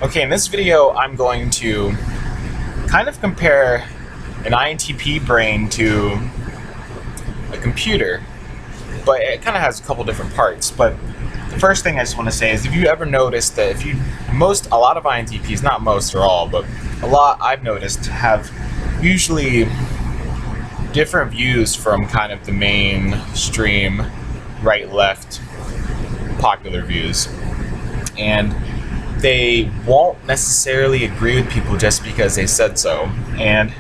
Okay, in this video, I'm going to kind of compare an INTP brain to a computer, but it kind of has a couple different parts. But the first thing I just want to say is, if you ever noticed that a lot of INTPs, not most or all, but a lot I've noticed have usually different views from kind of the mainstream right-left popular views. And they won't necessarily agree with people just because they said so. And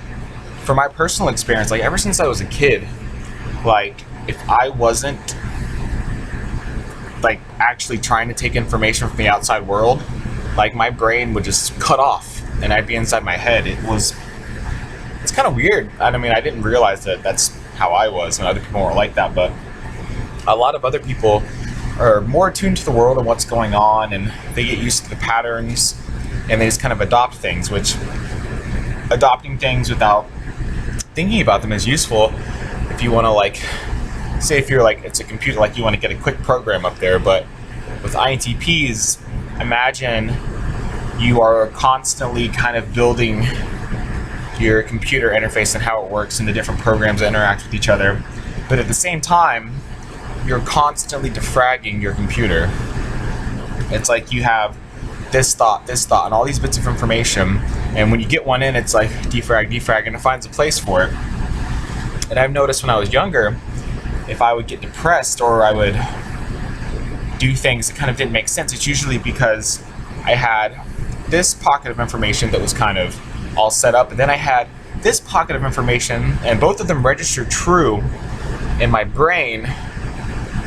from my personal experience, like ever since I was a kid, like if I wasn't like actually trying to take information from the outside world, like my brain would just cut off and I'd be inside my head. It's kind of weird. I mean, I didn't realize that that's how I was and other people weren't like that, but a lot of other people are more attuned to the world and what's going on, and they get used to the patterns and they just kind of adopt things, which adopting things without thinking about them is useful if you want to, like, say if you're like, it's a computer, like you want to get a quick program up there. But with INTPs, imagine you are constantly kind of building your computer interface and how it works and the different programs that interact with each other, but at the same time you're constantly defragging your computer. It's like you have this thought, and all these bits of information, and when you get one in, it's like defrag, and it finds a place for it. And I've noticed when I was younger, if I would get depressed or I would do things that kind of didn't make sense, it's usually because I had this pocket of information that was kind of all set up, and then I had this pocket of information, and both of them registered true in my brain,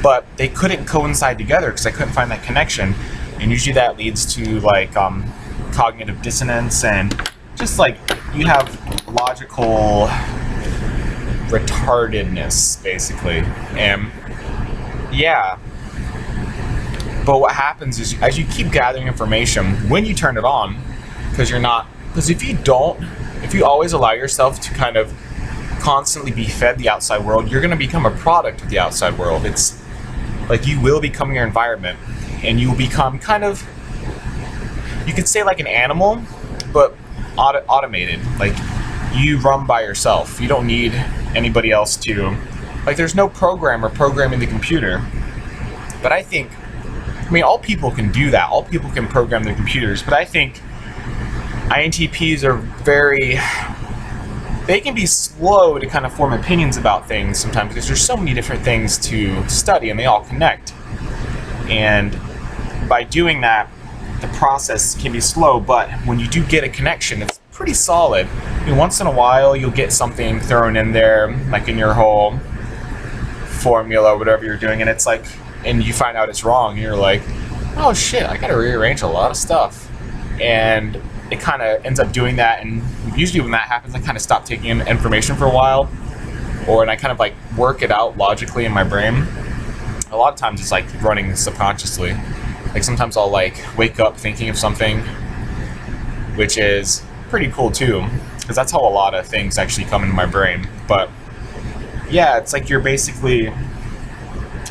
but they couldn't coincide together because I couldn't find that connection. And usually that leads to like cognitive dissonance, and just like you have logical retardedness basically. And yeah, but what happens is, as you keep gathering information, when you turn it on, because if you always allow yourself to kind of constantly be fed the outside world, you're going to become a product of the outside world. It's like you will become your environment, and you will become kind of, you could say like an animal, but automated. Like you run by yourself. You don't need anybody else to, like there's no programmer programming the computer. But I mean, all people can do that. All people can program their computers, but I think INTPs are they can be slow to kind of form opinions about things sometimes because there's so many different things to study and they all connect. And by doing that, the process can be slow, but when you do get a connection, it's pretty solid. I mean, once in a while, you'll get something thrown in there, like in your whole formula or whatever you're doing, and it's like, and you find out it's wrong, and you're like, oh shit, I gotta rearrange a lot of stuff. And it kind of ends up doing that, and usually when that happens, I kind of stop taking in information for a while, and I kind of like work it out logically in my brain. A lot of times it's like running subconsciously. Like sometimes I'll like wake up thinking of something, which is pretty cool too, because that's how a lot of things actually come into my brain. But yeah, it's like you're basically,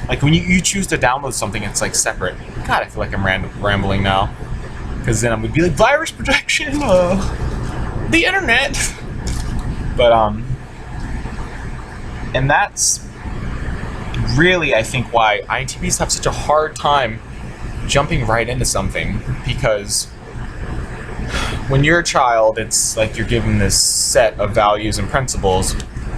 like when you choose to download something, it's like separate. God, I feel like I'm rambling now. Because then I would be like, virus protection, the internet. But and that's really, I think, why INTPs have such a hard time jumping right into something. Because when you're a child, it's like you're given this set of values and principles,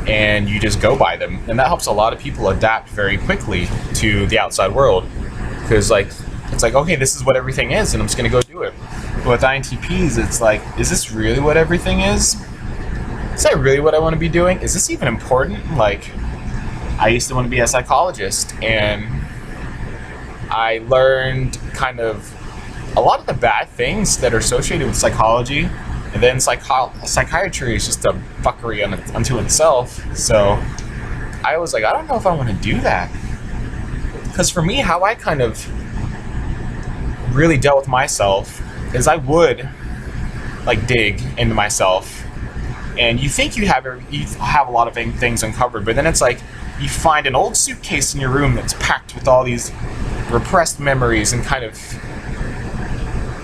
and you just go by them. And that helps a lot of people adapt very quickly to the outside world. Because like, it's like, okay, this is what everything is, and I'm just gonna go do it. But with INTPs, it's like, is this really what everything is? Is that really what I want to be doing? Is this even important? Like, I used to want to be a psychologist, and I learned kind of a lot of the bad things that are associated with psychology, and then psychiatry is just a fuckery unto itself. So I was like, I don't know if I want to do that. Because for me, how I kind of really dealt with myself is I would like dig into myself, and you think you have a lot of things uncovered, but then it's like you find an old suitcase in your room that's packed with all these repressed memories and kind of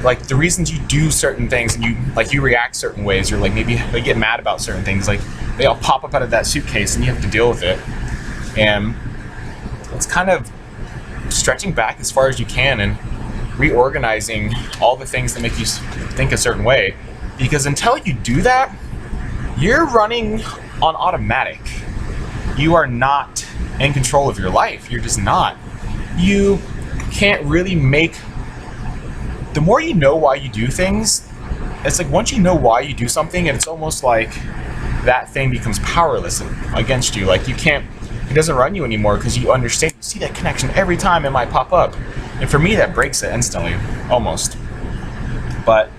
like the reasons you do certain things and you react certain ways, or like maybe they get mad about certain things, like they all pop up out of that suitcase and you have to deal with it. And it's kind of stretching back as far as you can and reorganizing all the things that make you think a certain way, because until you do that, you're running on automatic. You are not in control of your life. You're just not. You can't really make... The more you know why you do things, it's like once you know why you do something, and it's almost like that thing becomes powerless against you. Like you can't... It doesn't run you anymore because you understand. You see that connection every time it might pop up. And for me, that breaks it instantly, almost. But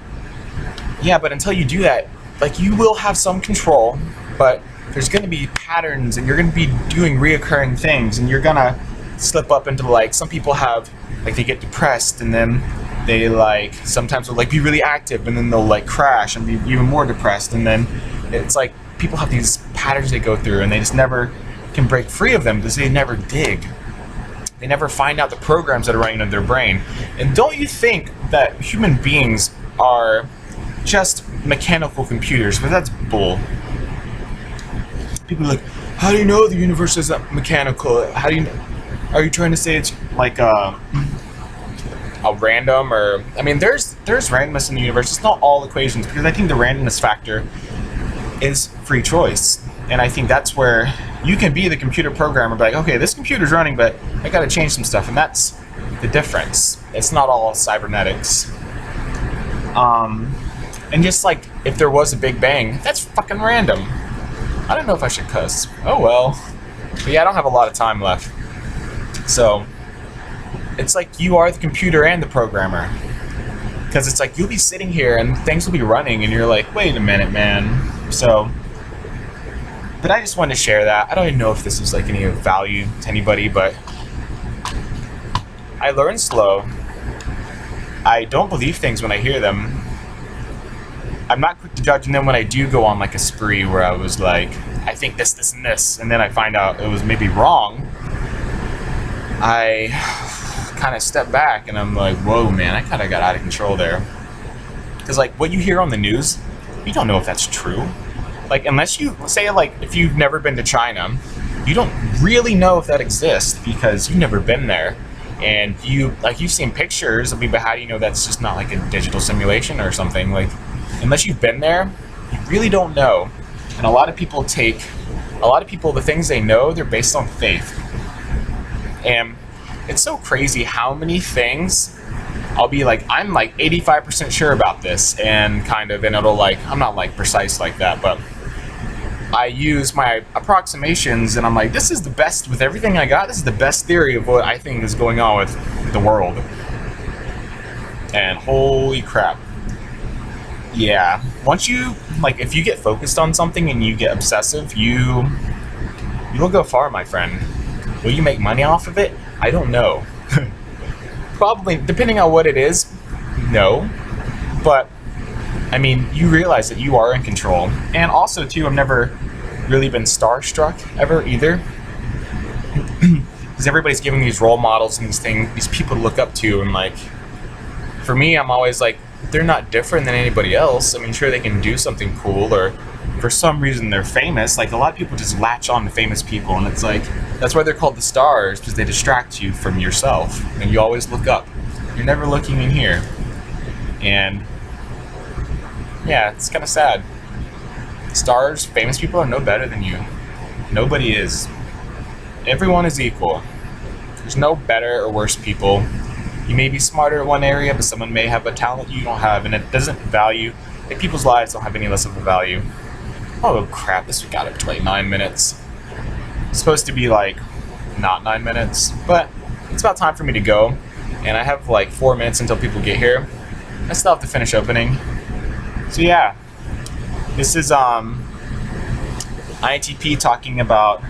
yeah, but until you do that, like you will have some control, but there's going to be patterns, and you're going to be doing reoccurring things, and you're going to slip up into, like, some people have, like, they get depressed, and then they, like, sometimes will, like, be really active, and then they'll, like, crash and be even more depressed, and then it's like people have these patterns they go through, and they just never can break free of them because they never dig. They never find out the programs that are running in their brain. And don't you think that human beings are just mechanical computers? But that's bull. People are like, how do you know the universe is mechanical? How do you know? Are you trying to say it's like a random, or... I mean, there's randomness in the universe. It's not all equations, because I think the randomness factor is free choice. And I think that's where you can be the computer programmer, be like, okay, this computer's running, but I gotta change some stuff, and that's the difference. It's not all cybernetics. And just like, if there was a Big Bang, that's fucking random. I don't know if I should cuss. Oh well. But yeah, I don't have a lot of time left. So, it's like you are the computer and the programmer. Because it's like, you'll be sitting here and things will be running, and you're like, wait a minute, man. So... But I just wanted to share that. I don't even know if this was like any value to anybody, but I learn slow. I don't believe things when I hear them. I'm not quick to judge, and then when I do go on like a spree where I was like, I think this, this, and this, and then I find out it was maybe wrong, I kind of step back and I'm like, whoa, man, I kind of got out of control there. Because like what you hear on the news, you don't know if that's true. Like, unless you say, like, if you've never been to China, you don't really know if that exists because you've never been there. And you've seen pictures. I mean, but how do you know that's just not like a digital simulation or something? Like, unless you've been there, you really don't know. And a lot of people, the things they know, they're based on faith. And it's so crazy how many things I'll be like, I'm like 85% sure about this, and it'll like, I'm not like precise like that, but I use my approximations, and I'm like, this is the best with everything I got. This is the best theory of what I think is going on with the world. And holy crap. Yeah. Once you, like, if you get focused on something and you get obsessive, you will go far, my friend. Will you make money off of it? I don't know. Probably, depending on what it is, no. But, I mean, you realize that you are in control. And also, too, I've never really been starstruck ever either. Because everybody's giving these role models and these people to look up to. And, like, for me, I'm always like, they're not different than anybody else. I mean, sure, they can do something cool, or for some reason they're famous. Like, a lot of people just latch on to famous people, and it's like, that's why they're called the stars, because they distract you from yourself, and you always look up. You're never looking in here. And yeah, it's kind of sad. Stars, famous people are no better than you. Nobody is. Everyone is equal. There's no better or worse people. You may be smarter in one area, but someone may have a talent you don't have, and it doesn't value, like, people's lives don't have any less of a value. Oh crap, this got up to like 9 minutes. It's supposed to be like not 9 minutes, but it's about time for me to go. And I have like 4 minutes until people get here. I still have to finish opening. So yeah, this is INTP talking about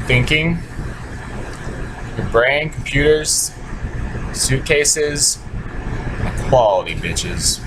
thinking, your brain, computers, suitcases, quality bitches.